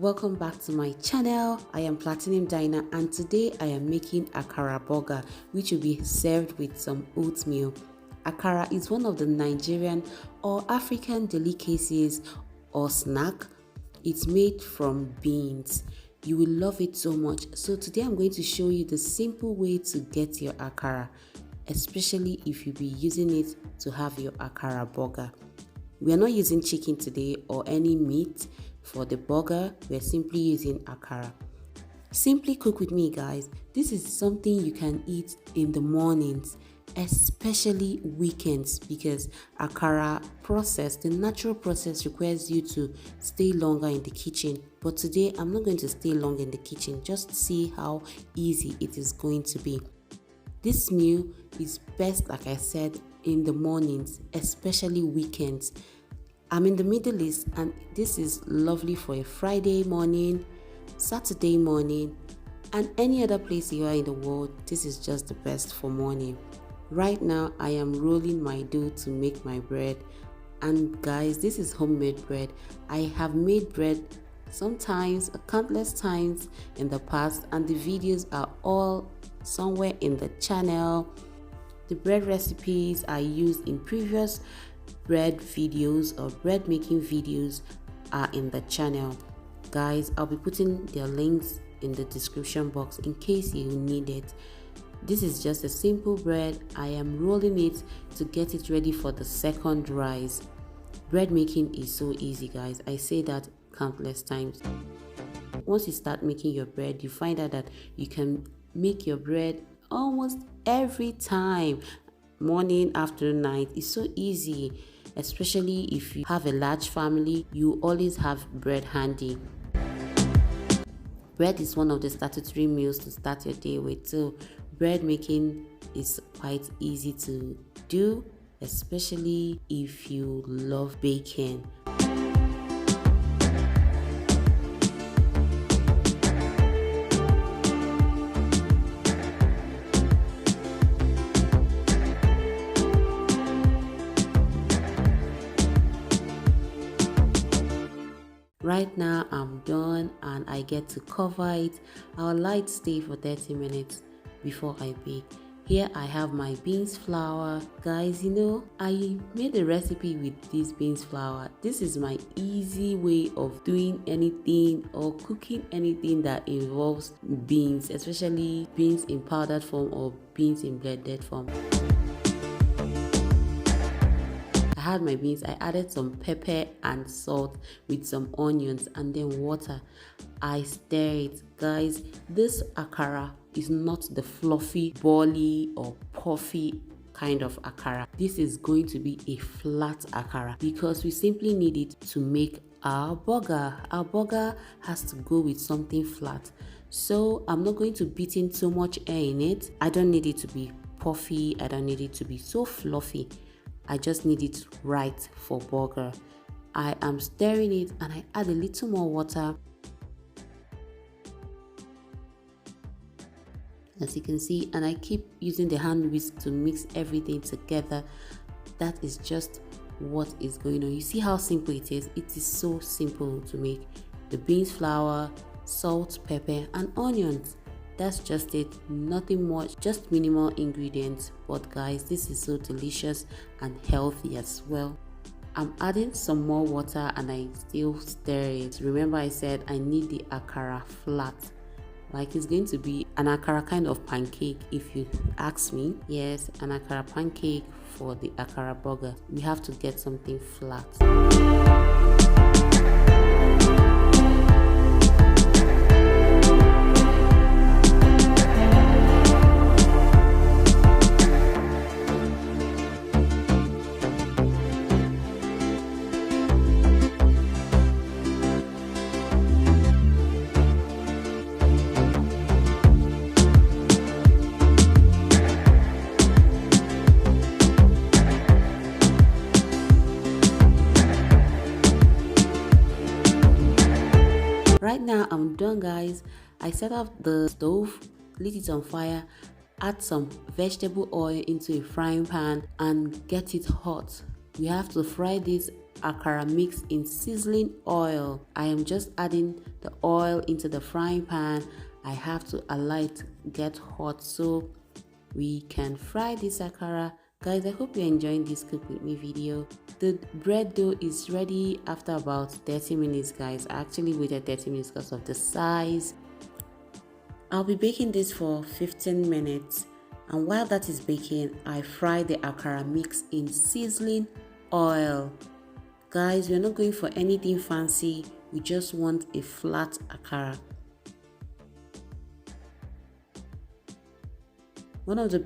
welcome back to my channel. I am Platinum Diner and today I am making Akara burger, which will be served with some oatmeal. Akara is one of the Nigerian or African delicacies or snack. It's made from beans. You will love it so much. So today I'm going to show you the simple way to get your Akara, especially if you be using it to have your Akara burger. We are not using chicken today or any meat for the burger. We're simply using Akara. Simply cook with me, guys. This is something you can eat in the mornings, especially weekends, because Akara process, the natural process, requires you to stay longer in the kitchen. But today I'm not going to stay long in the kitchen. Just see how easy it is going to be. This meal is best, like I said, in the mornings, especially weekends. I'm in the Middle East and this is lovely for a Friday morning, Saturday morning, and any other place you are in the world. This is just the best for morning. Right now I am rolling my dough to make my bread, and guys, this is homemade bread. I have made bread sometimes, countless times in the past, and the videos are all somewhere in the channel. The bread recipes I used in previous bread videos or bread making videos are in the channel. Guys, I'll be putting their links in the description box in case you need it. This is just a simple bread. I am rolling it to get it ready for the second rise. Bread making is so easy, guys. I say that countless times. Once you start making your bread, you find out that you can make your bread almost every time, morning, afternoon, night. It's so easy, especially if you have a large family. You always have bread handy. Bread is one of the statutory meals to start your day with, so bread making is quite easy to do, especially if you love baking. Right now I'm done and I get to cover it. I'll let it stay for 30 minutes before I bake. Here I have my beans flour. Guys, you know, I made a recipe with this beans flour. This is my easy way of doing anything or cooking anything that involves beans, especially beans in powdered form or beans in blended form. I had my beans. I added some pepper and salt with some onions and then water. I stir it. Guys, this Akara is not the fluffy, bally or puffy kind of Akara. This is going to be a flat Akara because we simply need it to make our burger. Our burger has to go with something flat. So I'm not going to beat in too much air in it. I don't need it to be puffy. I don't need it to be so fluffy. I just need it right for burger. I am stirring it and I add a little more water. As you can see, and I keep using the hand whisk to mix everything together. That is just what is going on. You see how simple it is? It is so simple to make. The beans flour, salt, pepper and onions. That's just it, nothing much, just minimal ingredients. But guys, this is so delicious and healthy as well. I'm adding some more water and I still stir it. Remember I said I need the Akara flat. Like it's going to be an Akara kind of pancake if you ask me. Yes, an Akara pancake for the Akara burger. We have to get something flat. Right now I'm done, guys. I set up the stove, lit it on fire, add some vegetable oil into a frying pan and get it hot. We have to fry this akara mix in sizzling oil. I am just adding the oil into the frying pan. I have to allow it to get hot so we can fry this akara. Guys, I hope you're enjoying this cook with me video. The bread dough is ready after about 30 minutes, guys. I actually waited 30 minutes because of the size. I'll be baking this for 15 minutes, and while that is baking, I fry the akara mix in sizzling oil. Guys, we're not going for anything fancy, we just want a flat akara. One of the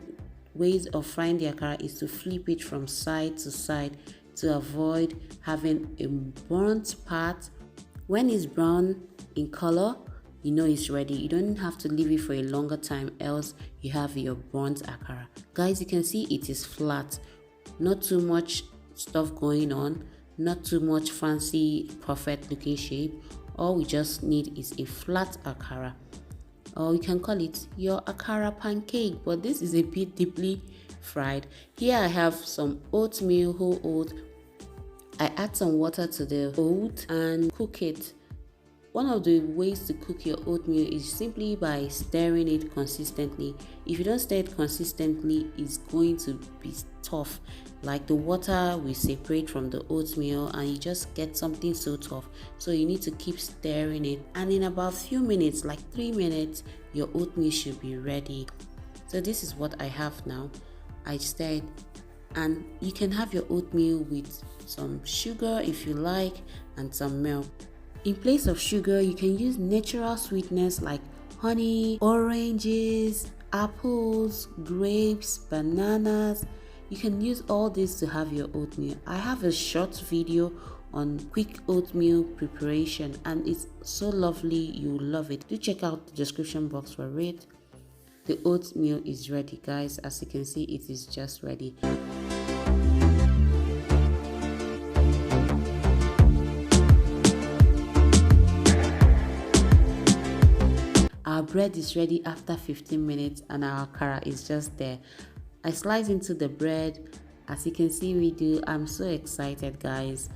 ways of frying the akara is to flip it from side to side to avoid having a burnt part. When it's brown in color, you know it's ready. You don't have to leave it for a longer time, else you have your burnt akara. Guys, you can see it is flat, not too much stuff going on, not too much fancy perfect looking shape. All we just need is a flat akara, or you can call it your akara pancake, but this is a bit deeply fried. Here I have some oatmeal, whole oat. I add some water to the oat and cook it. One of the ways to cook your oatmeal is simply by stirring it consistently. If you don't stir it consistently, it's going to be tough. Like the water will separate from the oatmeal and you just get something so tough. So you need to keep stirring it. And in about few minutes, like 3 minutes, your oatmeal should be ready. So this is what I have now. I stirred, and you can have your oatmeal with some sugar if you like and some milk. In place of sugar, you can use natural sweeteners like honey, oranges, apples, grapes, bananas. You can use all this to have your oatmeal. I have a short video on quick oatmeal preparation and it's so lovely, you'll love it. Do check out the description box for it. The oatmeal is ready, guys. As you can see, it is just ready. Our bread is ready after 15 minutes and our akara is just there. I slice into the bread. As you can see me do, I'm so excited, guys.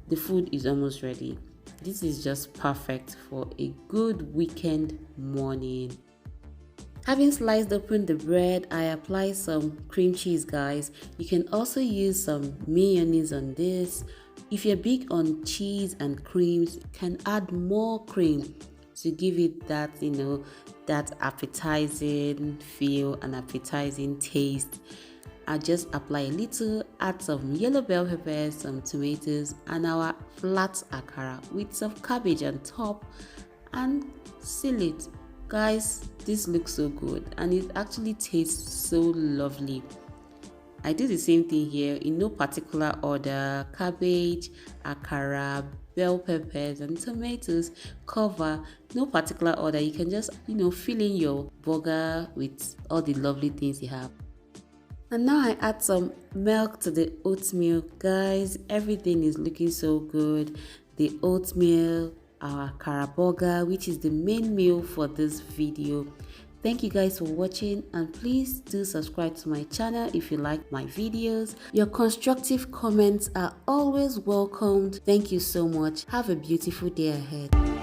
The food is almost ready. This is just perfect for a good weekend morning. Having sliced open the bread, I apply some cream cheese, guys. You can also use some mayonnaise on this. If you're big on cheese and creams, you can add more cream to give it that, that appetizing feel and appetizing taste. I just apply a little, add some yellow bell peppers, some tomatoes, and our flat akara with some cabbage on top and seal it. Guys, this looks so good and it actually tastes so lovely. I do the same thing here in no particular order: cabbage, akara, bell peppers and tomatoes. Cover, no particular order. You can just fill in your burger with all the lovely things you have. And now I add some milk to the oatmeal. Guys, everything is looking so good. The oatmeal, our akara burger, which is the main meal for this video. Thank you guys for watching, and please do subscribe to my channel if you like my videos. Your constructive comments are always welcomed. Thank you so much. Have a beautiful day ahead.